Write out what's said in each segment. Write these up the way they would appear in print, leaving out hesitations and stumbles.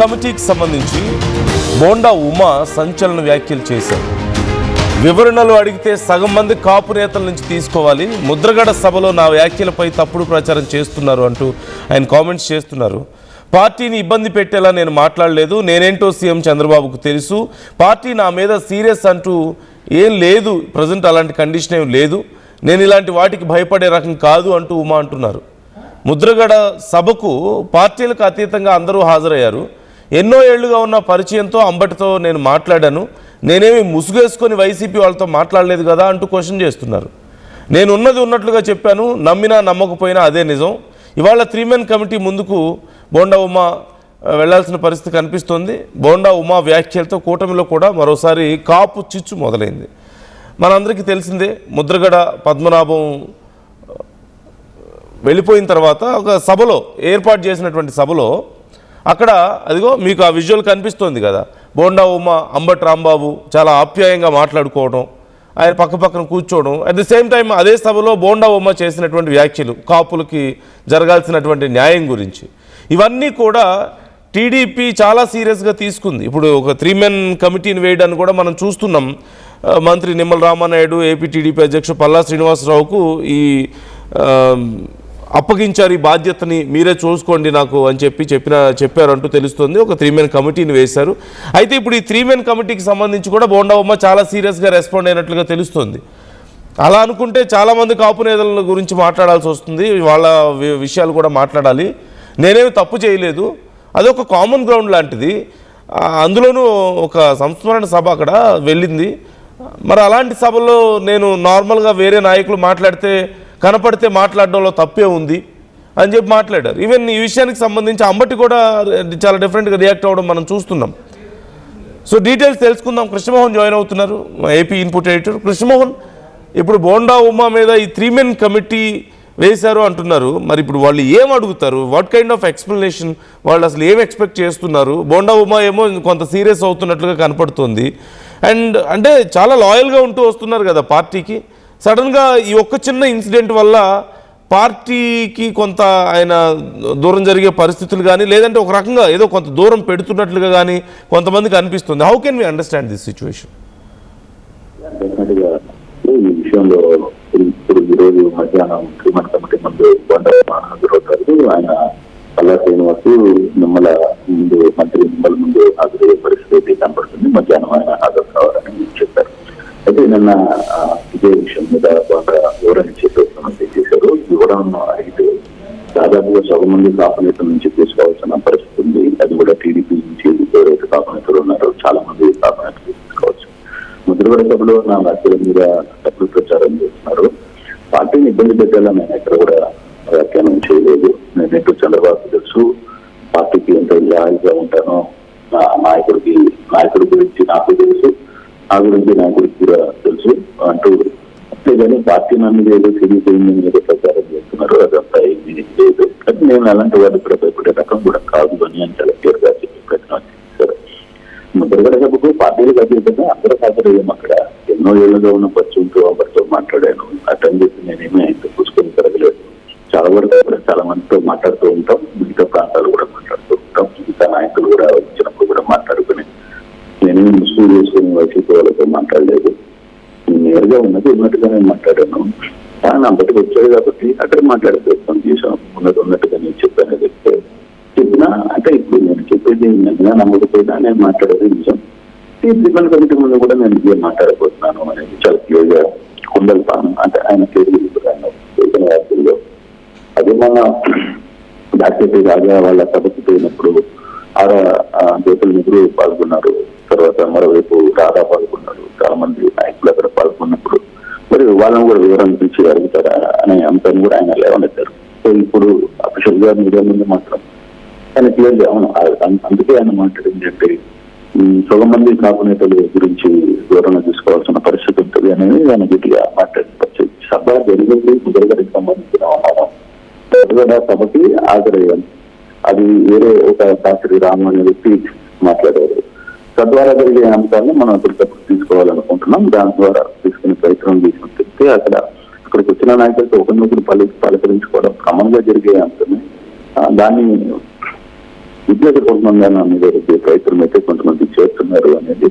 కమిటీకి సంబంధించి బోండా ఉమా సంచలన వ్యాఖ్యలు చేశారు. వివరణలు అడిగితే సగం మంది కాపు నేతల నుంచి తీసుకోవాలి, ముద్రగడ సభలో నా వ్యాఖ్యలపై తప్పుడు ప్రచారం చేస్తున్నారు అంటూ ఆయన కామెంట్స్ చేస్తున్నారు. పార్టీని ఇబ్బంది పెట్టేలా నేను మాట్లాడలేదు, నేనేంటో సీఎం చంద్రబాబుకు తెలుసు, పార్టీ నా మీద సీరియస్ అంటూ ఏం లేదు, ప్రజెంట్ అలాంటి కండిషన్ ఏం లేదు, నేను ఇలాంటి వాటికి భయపడే రకం కాదు అంటూ ఉమా అంటున్నారు. ముద్రగడ సభకు పార్టీలకు అతీతంగా అందరూ హాజరయ్యారు. ఎన్నో ఏళ్లుగా ఉన్న పరిచయంతో అంబటితో నేను మాట్లాడాను, నేనేమి ముసుగేసుకొని వైసీపీ వాళ్ళతో మాట్లాడలేదు కదా అంటూ క్వశ్చన్ చేస్తున్నారు. నేను ఉన్నది ఉన్నట్లుగా చెప్పాను, నమ్మినా నమ్మకపోయినా అదే నిజం. ఇవాళ 3 మెన్ కమిటీ ముందుకు బోండా ఉమా వెళ్లాల్సిన పరిస్థితి కనిపిస్తోంది. బోండా ఉమా వ్యాఖ్యలతో కూటమిలో కూడా మరోసారి కాపు చిచ్చు మొదలైంది. మనందరికీ తెలిసిందే, ముద్రగడ పద్మనాభం వెళ్ళిపోయిన తర్వాత ఒక సభలో ఏర్పాటు చేసినటువంటి సభలో అక్కడ అదిగో మీకు ఆ విజువల్ కనిపిస్తోంది కదా, బోండా ఉమా అంబటి రాంబాబు చాలా ఆప్యాయంగా మాట్లాడుకోవడం, ఆయన పక్కన కూర్చోవడం, అట్ ది సేమ్ టైం అదే సభలో బోండా ఉమా చేసినటువంటి వ్యాఖ్యలు కాపులకి జరగాల్సినటువంటి న్యాయం గురించి, ఇవన్నీ కూడా టీడీపీ చాలా సీరియస్గా తీసుకుంది. ఇప్పుడు ఒక 3 మెన్ కమిటీని వేయడాన్ని కూడా మనం చూస్తున్నాం. మంత్రి నిమ్మల రామానాయుడు, ఏపీ టీడీపీ అధ్యక్షుడు పల్లా శ్రీనివాసరావుకు ఈ అప్పగించారు ఈ బాధ్యతని, మీరే చూసుకోండి నాకు అని చెప్పారంటూ తెలుస్తుంది. ఒక 3 మెన్ కమిటీని వేశారు. అయితే ఇప్పుడు ఈ 3 మెన్ కమిటీకి సంబంధించి కూడా బోండా ఉమా చాలా సీరియస్గా రెస్పాండ్ అయినట్లుగా తెలుస్తుంది. అలా అనుకుంటే చాలామంది కాపు నేతల గురించి మాట్లాడాల్సి వస్తుంది, వాళ్ళ విషయాలు కూడా మాట్లాడాలి. నేనేమి తప్పు చేయలేదు, అదొక కామన్ గ్రౌండ్ లాంటిది, అందులోనూ ఒక సంస్మరణ సభ అక్కడ వెళ్ళింది. మరి అలాంటి సభలో నేను నార్మల్గా వేరే నాయకులు కనపడితే మాట్లాడడంలో తప్పే ఉంది అని చెప్పి మాట్లాడారు. ఈవెన్ ఈ విషయానికి సంబంధించి అంబటి కూడా చాలా డిఫరెంట్గా రియాక్ట్ అవ్వడం మనం చూస్తున్నాం. సో డీటెయిల్స్ తెలుసుకుందాం. కృష్ణమోహన్ జాయిన్ అవుతున్నారు, ఏపీ ఇన్పుట్ ఎడిటర్. కృష్ణమోహన్, ఇప్పుడు బోండా ఉమా మీద ఈ 3 మెన్ కమిటీ వేశారు అంటున్నారు, మరి ఇప్పుడు వాళ్ళు ఏం అడుగుతారు? What kind of explanation? వాళ్ళు అసలు ఏం ఎక్స్పెక్ట్ చేస్తున్నారు? బోండా ఉమా ఏమో కొంత సీరియస్ అవుతున్నట్లుగా కనపడుతుంది. అండ్ అంటే చాలా లాయల్గా ఉంటూ వస్తున్నారు కదా పార్టీకి. సడన్గా ఈ ఒక్క చిన్న ఇన్సిడెంట్ వల్ల పార్టీకి కొంత ఆయన దూరం జరిగే పరిస్థితులు కానీ, లేదంటే ఒక రకంగా ఏదో కొంత దూరం పెడుతున్నట్లుగా కానీ కొంతమందికి అనిపిస్తుంది. How can we understand this situation? ఈ విషయంలో ఇప్పుడు ఈరోజు మధ్యాహ్నం 3 మెన్ కమిటీ ముందు హాజరవుతారు. ఆయన పల్లా శ్రీనివాసు నిమ్మల ముందు, మంత్రి నిమ్మల ముందు హాజరయ్యే పరిస్థితి కనపడుతుంది. మధ్యాహ్నం ఆయన హాజరు కావాలని చెప్పారు. అయితే నిన్న ఇదే విషయం మీద బాగా వివరణ చేశారు. వివరణ అడిగితే దాదాపుగా సగం మంది కాపు నేతల నుంచి తీసుకోవాల్సిన పరిస్థితి ఉంది. అది కూడా టీడీపీ నుంచి ఎవరైతే కాపు నేతలు ఉన్నారో చాలా మంది కాపు నేతలు తీసుకోవచ్చు. ముద్రగడ సభలో నా వ్యాఖ్యల మీద తప్పుడు ప్రచారం చేస్తున్నారు. పార్టీని ఇబ్బంది పెట్టేలా నేను ఎక్కడ కూడా వ్యాఖ్యానం చేయలేదు. నేనేంటో చంద్రబాబు తెలుసు, పార్టీకి ఎంత లాయల్గా ఉంటానో నా నాయకుడి గురించి నాకు తెలుసు, నా గురించి నాయకుడికి కూడా తెలుసు అంటూ, అంతేగాని పార్టీ నన్ను ఏదో తెలియపోయిందని ఏదో ప్రచారం చేస్తున్నారు, అదంతా ఏమీ లేదు. కానీ నేను అలాంటి వాడు ఇక్కడ భయపడే రకం కూడా కాదు అని చాలా క్లియర్గా చెప్పి ప్రయత్నం చేశారు. ముద్రగడ సభకు పార్టీలకు అతీతంగా అందరూ హాజరయ్యాము. అక్కడ ఎన్నో ఏళ్లుగా ఉన్న పరిచయంతో ఎవరితో మాట్లాడాను, అటెండ్ చేసి నేనేమీ ఆయనతో పుచ్చుకొని తిరగలేదు. చాలా వరకు కూడా చాలా మందితో మాట్లాడుతూ ఉంటాం, మిగతా ప్రాంతాలు కూడా మాట్లాడుతూ ఉంటాం, మిగతా నాయకులు కూడా వచ్చినప్పుడు కూడా మాట్లాడుకుని నేనేమి ముసుగు చేసుకుని వైసీపీ వాళ్ళతో మాట్లాడలేదు. నేరుగా ఉన్నట్టుగానే మాట్లాడాను. కానీ అంతటికి వచ్చాడు కాబట్టి అక్కడ మాట్లాడే ప్రయత్నం చేశాను. ఉన్నట్టుగా నేను చెప్పాను. చెప్పినా అంటే ఇప్పుడు నేను చెప్పేది నమ్మినా నమ్మకపోయినా నేను మాట్లాడేది నిజం. ఈ 3 మెన్ కమిటీ ముందు కూడా నేను ఇదే మాట్లాడబోతున్నాను అనేది చాలా క్లియర్గా కుండలిపాను. అంటే ఆయన క్లియర్గా అదే మన డాక్టర్ రాజా వాళ్ళ సభకు పోయినప్పుడు జ్యోతుల నెహ్రూ పాల్గొన్నారు. తర్వాత మరోవైపు రాధా పాల్గొన్నారు. చాలా మంది నాయకులు అక్కడ పాల్గొన్నప్పుడు మరి వాళ్ళని కూడా వివరణ పిలిచి అడుగుతారా అనే అంశాన్ని కూడా ఆయన లేవనెత్తారు. సో ఇప్పుడు అఫీషియల్ గా మీడియా ముందు మాత్రం ఆయన క్లియర్గా అవును, అందుకే ఆయన మాట్లాడింది అంటే సగం మంది కాపు నేతల గురించి వివరణ తీసుకోవాల్సిన పరిస్థితి ఉంటుంది అనేది ఆయన గట్టిగా మాట్లాడి సభ జరిగింది. ముద్రగడకి సంబంధించిన ముద్రగడ సభకి హాజరయ్యాను. అది వేరే ఒక శాస్త్రి రాము అనే వ్యక్తి మాట్లాడారు. తద్వారా జరిగే అంశాలను మనం అప్పటికప్పుడు తీసుకోవాలనుకుంటున్నాం. దాని ద్వారా తీసుకునే ప్రయత్నం తీసుకుంటే అక్కడికి వచ్చిన నాయకులతో ఒకరినొకరు పలకరించుకోవడం కామన్ గా జరిగే అంశమే. దాన్ని ఉద్యోగపూర్వకంగా అనేది ప్రయత్నం అయితే కొంతమంది చేస్తున్నారు అనేది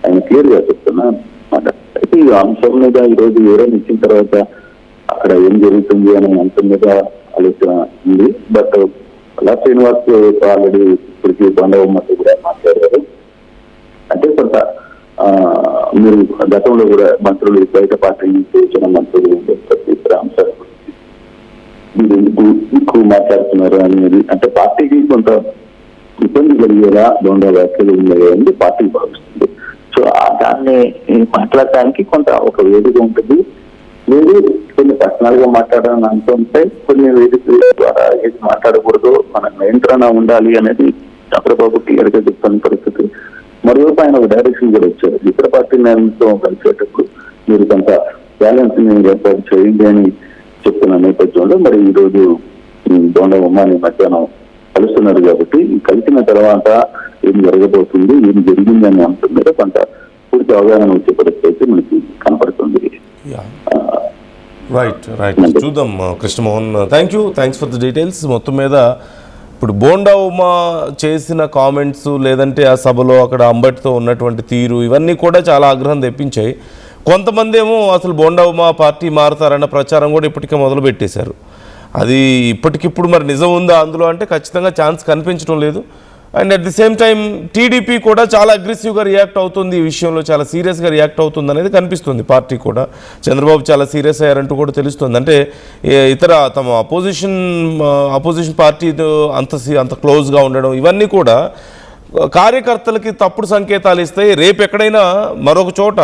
ఆయన క్లియర్ గా చెప్తున్నా మాట. అయితే ఈ అంశం మీద ఈ రోజు వివరణ ఇచ్చిన తర్వాత అక్కడ ఏం జరుగుతుంది అనే అంశం మీద ఆలోచన ఉంది. బట్ అలా శ్రీనివాస్ ఆల్రెడీ ఇప్పటికీ బండవమ్మతో కూడా మాట్లాడారు. అంటే కొంత మీరు గతంలో కూడా మంత్రులు బయట పార్టీ నుంచి వచ్చిన మంత్రులు ఇతర అంశాల గురించి మీరు ఎందుకు ఎక్కువ మాట్లాడుతున్నారు అనేది, అంటే పార్టీకి కొంత ఇబ్బంది కలిగేలా బోండా వ్యాఖ్యలు ఉన్నాయని పార్టీ భావిస్తుంది. సో దాన్ని మాట్లాడటానికి కొంత ఒక వేదిక ఉంటుంది. లేదు కొన్ని పర్సనల్ గా మాట్లాడాలని అనుకుంటే కొన్ని వేదికల ద్వారా ఏది మాట్లాడకూడదు, మన నియంత్రణ ఉండాలి అనేది చంద్రబాబు క్లియర్ గా చెప్తున్న పరిస్థితి. మరోవైపు ఆయన ఒక డైరెక్షన్ కూడా వచ్చారు, ఇతర పార్టీ నేతలతో కలిసేటప్పుడు మీరు కొంత బ్యాలెన్స్ ని ఏర్పాటు చేయండి అని చెప్తున్న నేపథ్యంలో మరి ఈ రోజు బోండా ఉమ్మాని మధ్యాహ్నం కలుస్తున్నారు కాబట్టి కలిసిన తర్వాత ఏం జరగబోతుంది, ఏం జరిగింది అనే అంశం మీద కొంత పూర్తి అవగాహన వచ్చే పరిస్థితి మనకి కనపడుతుంది. రైట్ చూద్దాం Krishnamohan. Thanks for the details. మొత్తం మీద ఇప్పుడు బోండా ఉమా చేసిన కామెంట్స్ లేదంటే ఆ సభలో అక్కడ అంబటితో ఉన్నటువంటి తీరు ఇవన్నీ కూడా చాలా ఆగ్రహం తెప్పించాయి. కొంతమంది ఏమో అసలు బోండా ఉమా పార్టీ మారుతారన్న ప్రచారం కూడా ఇప్పటికే మొదలు పెట్టేశారు. అది ఇప్పటికిప్పుడు మరి నిజం ఉందా అందులో అంటే ఖచ్చితంగా ఛాన్స్ కనిపించడం లేదు. And at the same time TDP కూడా చాలా అగ్రెసివ్గా రియాక్ట్ అవుతుంది, ఈ విషయంలో చాలా సీరియస్గా రియాక్ట్ అవుతుంది అనేది కనిపిస్తుంది. పార్టీ కూడా చంద్రబాబు చాలా సీరియస్ అయ్యారంటూ కూడా తెలుస్తుంది. అంటే ఇతర తమ అపోజిషన్ పార్టీతో అంత క్లోజ్గా ఉండడం ఇవన్నీ కూడా కార్యకర్తలకి తప్పుడు సంకేతాలు ఇస్తాయి. రేపు ఎక్కడైనా మరొక చోట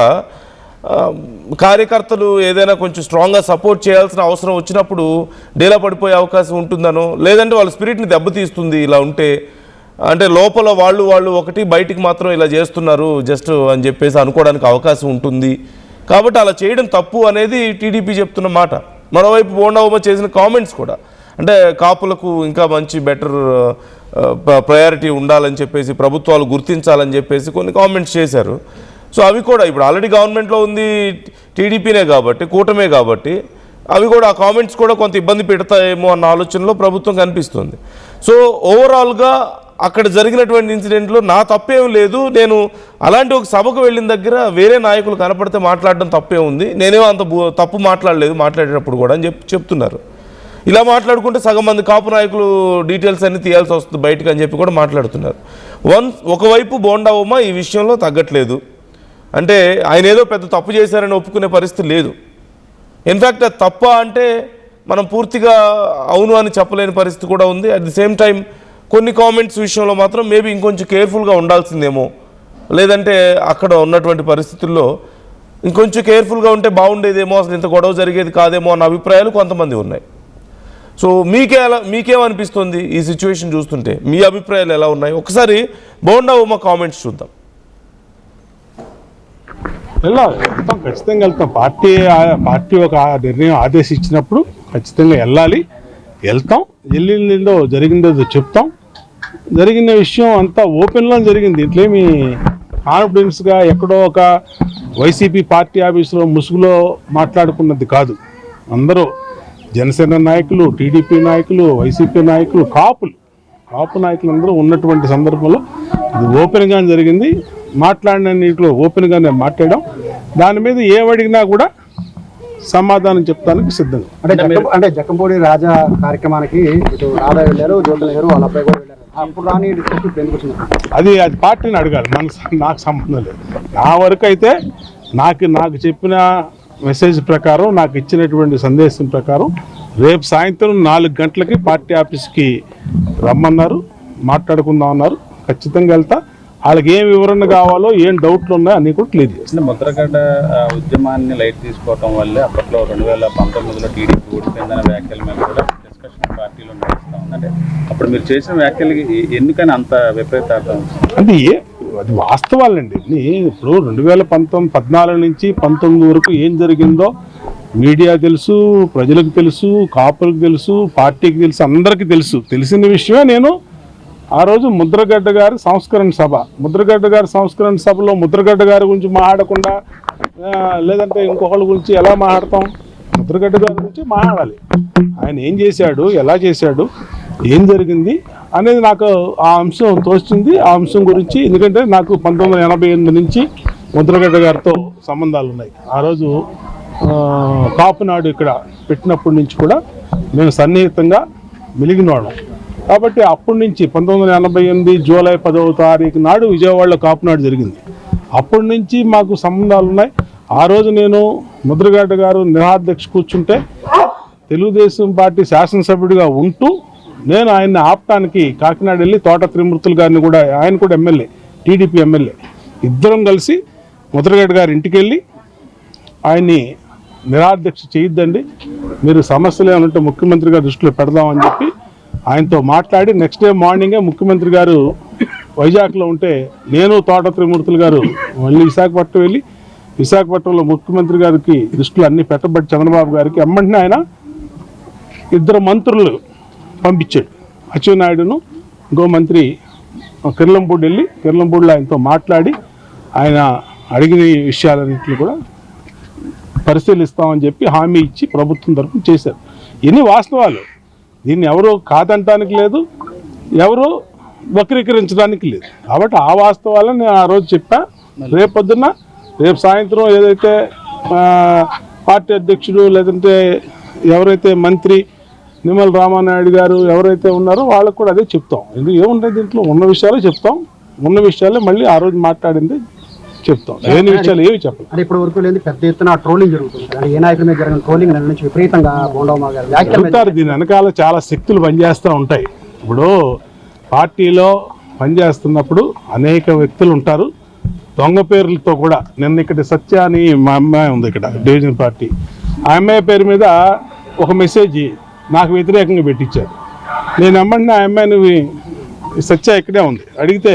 కార్యకర్తలు ఏదైనా కొంచెం స్ట్రాంగ్గా సపోర్ట్ చేయాల్సిన అవసరం వచ్చినప్పుడు డేలా పడిపోయే అవకాశం ఉంటుందనో, లేదంటే వాళ్ళ స్పిరిట్ని దెబ్బతీస్తుంది ఇలా ఉంటే. అంటే లోపల వాళ్ళు ఒకటి బయటికి మాత్రం ఇలా చేస్తున్నారు జస్ట్ అని చెప్పేసి అనుకోవడానికి అవకాశం ఉంటుంది. కాబట్టి అలా చేయడం తప్పు అనేది టీడీపీ చెప్తున్న మాట. మరోవైపు బోండా ఉమ చేసిన కామెంట్స్ కూడా అంటే కాపులకు ఇంకా మంచి బెటర్ ప్రయారిటీ ఉండాలని చెప్పేసి, ప్రభుత్వాలు గుర్తించాలని చెప్పేసి కొన్ని కామెంట్స్ చేశారు. సో అవి కూడా ఇప్పుడు ఆల్రెడీ గవర్నమెంట్లో ఉంది టీడీపీనే కాబట్టి, కూటమే కాబట్టి అవి కూడా ఆ కామెంట్స్ కూడా కొంత ఇబ్బంది పెడతాయేమో అన్న ఆలోచనలో ప్రభుత్వం కనిపిస్తుంది. సో ఓవరాల్గా అక్కడ జరిగినటువంటి ఇన్సిడెంట్లో నా తప్పేం లేదు, నేను అలాంటి ఒక సభకు వెళ్ళిన దగ్గర వేరే నాయకులు కనపడితే మాట్లాడడం తప్పే ఉంది, నేనేమో అంత తప్పు మాట్లాడలేదు మాట్లాడేటప్పుడు కూడా అని చెప్తున్నారు. ఇలా మాట్లాడుకుంటే సగం మంది కాపు నాయకులు డీటెయిల్స్ అన్ని తీయాల్సి వస్తుంది బయటకు అని చెప్పి కూడా మాట్లాడుతున్నారు. ఒకవైపు బోండా ఉమ ఈ విషయంలో తగ్గట్లేదు, అంటే ఆయన ఏదో పెద్ద తప్పు చేశారని ఒప్పుకునే పరిస్థితి లేదు. ఇన్ఫ్యాక్ట్ అది తప్ప అంటే మనం పూర్తిగా అవును అని చెప్పలేని పరిస్థితి కూడా ఉంది. అట్ ది సేమ్ టైం కొన్ని కామెంట్స్ విషయంలో మాత్రం మేబీ ఇంకొంచెం కేర్ఫుల్గా ఉండాల్సిందేమో, లేదంటే అక్కడ ఉన్నటువంటి పరిస్థితుల్లో ఇంకొంచెం కేర్ఫుల్గా ఉంటే బాగుండేదేమో, అసలు ఇంత గొడవ జరిగేది కాదేమో అన్న అభిప్రాయాలు కొంతమంది ఉన్నాయి. సో మీకేమనిపిస్తుంది ఈ సిచ్యువేషన్ చూస్తుంటే, మీ అభిప్రాయాలు ఎలా ఉన్నాయి? ఒకసారి బోండా ఉమ కామెంట్స్ చూద్దాం. వెళ్తాం, ఖచ్చితంగా వెళ్తాం. పార్టీ ఒక నిర్ణయం ఆదేశించినప్పుడు ఖచ్చితంగా వెళ్తాం. వెళ్ళిందో జరిగిందో చెప్తాం. జరిగిన విషయం అంతా ఓపెన్లో జరిగింది. ఇట్లేమి కాన్ఫిడెన్స్గా ఎక్కడో ఒక వైసీపీ పార్టీ ఆఫీసులో ముసుగులో మాట్లాడుకున్నది కాదు. అందరూ జనసేన నాయకులు, టీడీపీ నాయకులు, వైసీపీ నాయకులు, కాపు నాయకులు అందరూ ఉన్నటువంటి సందర్భంలో ఇది ఓపెన్గా జరిగింది. మాట్లాడిన నీటిలో ఓపెన్గానే మాట్లాడాం. దాని మీద ఏమడిగినా కూడా సమాధానం చెప్తానికి సిద్ధంగా. అంటే జక్కంపూడి రాజా కార్యక్రమానికి ఇటు రాధా వెళ్ళారు, జ్యోతుల గారు వాళ్ళ అబ్బాయి కూడా వెళ్ళారు. అప్పుడు రాని డిస్కషన్ ఎందుకు వచ్చింది? అది పార్టీని అడగాలి, నాకు సంబంధం లేదు. నా వరకు అయితే నాకు చెప్పిన మెసేజ్ ప్రకారం, నాకు ఇచ్చినటువంటి సందేశం ప్రకారం రేపు సాయంత్రం 4 గంటలకి పార్టీ ఆఫీస్కి రమ్మన్నారు, మాట్లాడుకుందాం అన్నారు. ఖచ్చితంగా వెళ్తా. వాళ్ళకి ఏం వివరణ కావాలో, ఏం డౌట్లు ఉన్నాయో అన్నీ కూడా క్లియర్ చేస్తాను. ముద్రగడ్డ ఉద్యమాన్ని లైట్ తీసుకోవటం వల్లే అప్పట్లో 2019లో టీడీపీ ఓడిపోయిందనే వ్యాఖ్యల మీద కూడా డిస్కషన్ పార్టీలో నడుస్తూ ఉంది. అంటే అప్పుడు మీరు చేసిన వ్యాఖ్యలకి ఎందుకని అంత విపరీతార్థం? అంటే అది వాస్తవాలండి. ఇప్పుడు 2014 నుంచి 19 వరకు ఏం జరిగిందో మీడియా తెలుసు, ప్రజలకు తెలుసు, కాపులకు తెలుసు, పార్టీకి తెలుసు, అందరికీ తెలుసు. తెలిసిన విషయమే నేను ఆ రోజు ముద్రగడ్డ గారి సంస్కరణ సభలో ముద్రగడ్డ గారి గురించి మాట్లాడకుండా లేదంటే ఇంకొకళ్ళ గురించి ఎలా మాట్లాడతాం? ముద్రగడ్డ గారి గురించి మాట్లాడాలి. ఆయన ఏం చేశాడు, ఎలా చేశాడు, ఏం జరిగింది అనేది నాకు ఆ అంశం తోస్తుంది. ఆ అంశం గురించి ఎందుకంటే నాకు 1988 నుంచి ముద్రగడ్డ గారితో సంబంధాలు ఉన్నాయి. ఆ రోజు కాపునాడు ఇక్కడ పెట్టినప్పటి నుంచి కూడా మేము సన్నిహితంగా మెలిగినవాళ్ళం. కాబట్టి అప్పటి నుంచి 1988 జూలై 10వ తారీఖు నాడు విజయవాడలో కాపునాడు జరిగింది. అప్పటి నుంచి మాకు సంబంధాలు ఉన్నాయి. ఆ రోజు నేను ముద్రగడ్డ గారు నిరాధ్యక్ష కూర్చుంటే తెలుగుదేశం పార్టీ శాసనసభ్యుడిగా ఉంటూ నేను ఆయన్ని ఆపటానికి కాకినాడ వెళ్ళి తోట త్రిమూర్తులు గారిని కూడా, ఆయన కూడా ఎమ్మెల్యే, టీడీపీ ఎమ్మెల్యే, ఇద్దరం కలిసి ముద్రగడ్డ గారి ఇంటికి వెళ్ళి ఆయన్ని నిరాధ్యక్ష చేయొద్దండి, మీరు సమస్యలు ఏమంటే ముఖ్యమంత్రి గారి దృష్టిలో పెడదామని చెప్పి ఆయనతో మాట్లాడి నెక్స్ట్ డే మార్నింగే ముఖ్యమంత్రి గారు వైజాగ్లో ఉంటే నేను తోట త్రిమూర్తులు గారు మళ్ళీ విశాఖపట్నం వెళ్ళి విశాఖపట్నంలో ముఖ్యమంత్రి గారికి దృష్టిలో అన్ని పెట్టబట్టి చంద్రబాబు గారికి ఎమ్మంటే ఆయన ఇద్దరు మంత్రులు పంపించాడు. అచ్చెన్నాయుడును ఇంకో మంత్రి కిర్లంపూడి వెళ్ళి కిర్లంపూడిలో ఆయనతో మాట్లాడి ఆయన అడిగిన విషయాలన్నింటినీ కూడా పరిశీలిస్తామని చెప్పి హామీ ఇచ్చి ప్రభుత్వం తరఫున చేశారు. ఎన్ని వాస్తవాలు, దీన్ని ఎవరు కాదంటానికి లేదు, ఎవరు వక్రీకరించడానికి లేదు. కాబట్టి ఆ వాస్తవాలను నేను ఆ రోజు చెప్పా. రేపు సాయంత్రం ఏదైతే పార్టీ అధ్యక్షుడు లేదంటే ఎవరైతే మంత్రి నిమ్మల రామానాయుడు గారు ఎవరైతే ఉన్నారో వాళ్ళకు కూడా అదే చెప్తాం. ఎందుకు ఏముంటాయి దీంట్లో, ఉన్న విషయాలే చెప్తాం, ఉన్న విషయాలే మళ్ళీ ఆ రోజు మాట్లాడింది చెప్తాం, లేని విషయాలు ఏవి చెప్పాలి. అంటే ఇప్పటి వరకు లేదు, పెద్ద ఎత్తున ట్రోలింగ్ జరుగుతుంది. అంటే ఏ నాయకుల మీద జరిగిన ట్రోలింగ్ నుంచి విపరీతంగా బోండమ్మ గారు చెప్తారు. దీని వెనకాల చాలా శక్తులు పనిచేస్తూ ఉంటాయి. ఇప్పుడు పార్టీలో పనిచేస్తున్నప్పుడు అనేక వ్యక్తులు ఉంటారు, దొంగ పేర్లతో కూడా. నిన్న ఇక్కడ సత్య అని మా అమ్మాయి ఉంది ఇక్కడ డివిజన్ పార్టీ, ఆ అమ్మాయి పేరు మీద ఒక మెసేజ్ నాకు వ్యతిరేకంగా పెట్టించారు. నేను అమ్మంటే ఆ అమ్మాయిని సత్య ఇక్కడే ఉంది అడిగితే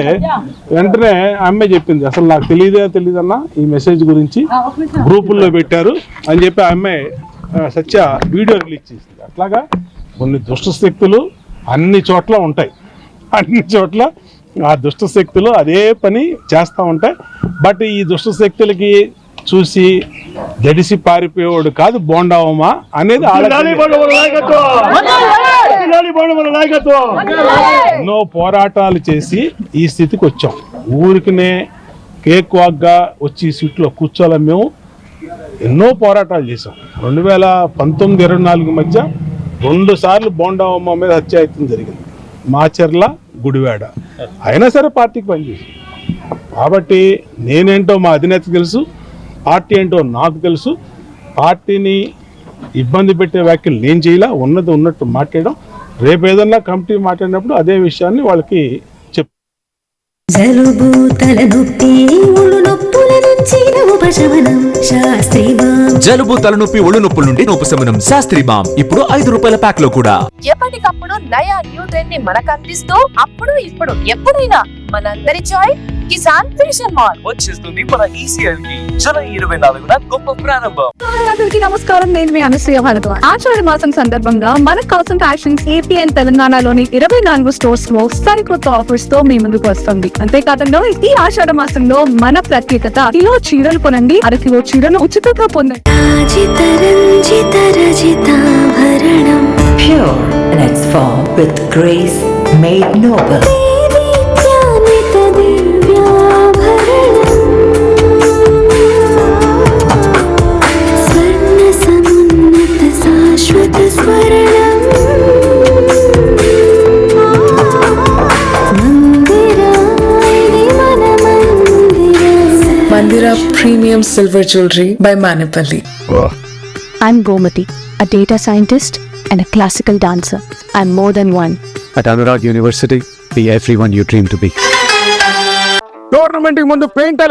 వెంటనే ఆ అమ్మాయి చెప్పింది, అసలు నాకు తెలియదన్నా ఈ మెసేజ్ గురించి గ్రూపుల్లో పెట్టారు అని చెప్పి ఆ అమ్మాయి సత్య వీడియో రిలీజ్ చేసింది. అట్లాగా కొన్ని దుష్ట శక్తులు అన్ని చోట్ల ఉంటాయి, అన్ని చోట్ల ఆ దుష్ట శక్తులు అదే పని చేస్తూ ఉంటాయి. బట్ ఈ దుష్ట శక్తులకి చూసి జడిసి పారిపోయేవాడు కాదు బోండావమ్మ అనేది ఎన్నో పోరాటాలు చేసి ఈ స్థితికి వచ్చాం. ఊరికినే కేక్ వాగ్గా వచ్చి సీట్లో కూర్చోలేం. మేము ఎన్నో పోరాటాలు చేసాం. 2019-24 మధ్య 2 సార్లు బోండావమ్మ మీద హత్యాయత్నం జరిగింది, మాచర్ల, గుడివాడ. అయినా సరే పార్టీకి పనిచేసి. కాబట్టి నేనేంటో మా అధినేత తెలుసు, పార్టీ ఏంటో నాకు తెలుసు. పార్టీని ఇబ్బంది పెట్టే వ్యాఖ్యలు నేను చేయాల, ఉన్నది ఉన్నట్టు మాట్లాడడం. రేపు ఏదన్నా కమిటీ మాట్లాడినప్పుడు అదే విషయాన్ని వాళ్ళకి చెప్తాను. జలుబు తలనొప్పి ఒళ్ళు నొప్పుల నుంచి ఉపశమనం శాస్త్రీ బామ్. జలుబు తలనొప్పి ఒళ్ళు నొప్పుల నుండి ఉపశమనం శాస్త్రీ బామ్ ఇప్పుడు 5 రూపాయల ప్యాక్ లో కూడా. ఎప్పటికప్పుడు నయా న్యూ ట్రెండ్ ని మనకు అందిస్తూ అప్పుడు ఇప్పుడు ఎప్పుడైనా మనందరి చాయ్ కిసాన్ ఫ్యాషన్ మాల్ వచ్చేస్తుంది మన ECL కి జూలై 24న గొప్ప ప్రారంభం. అందరికీ నమస్కారం, నేను మీ అనసూయ భారద్వాజ్. ఆషాఢ మాసం సందర్భంగా మన కోసం ఫ్యాషన్స్ ఏపీ అండ్ తెలంగాణలోని 24 స్టోర్స్ లో సరికొత్త ఆఫర్స్ తో మీ ముందుకు వస్తుంది. అంతేకాదంలో ఈ ఆషాఢ మాసంలో మన ప్రత్యేకత, కిలో చీరలు కొనండి, అరకిలో చీరలు ఉచితంగా పొందండి. Pure in its form with grace made noble. Mandira Premium Silver Jewelry by Manipali. I'm Gomati, a data scientist and a classical dancer. I'm more than one. At Anurag University, be everyone you dream to be. Tournament ముందు paint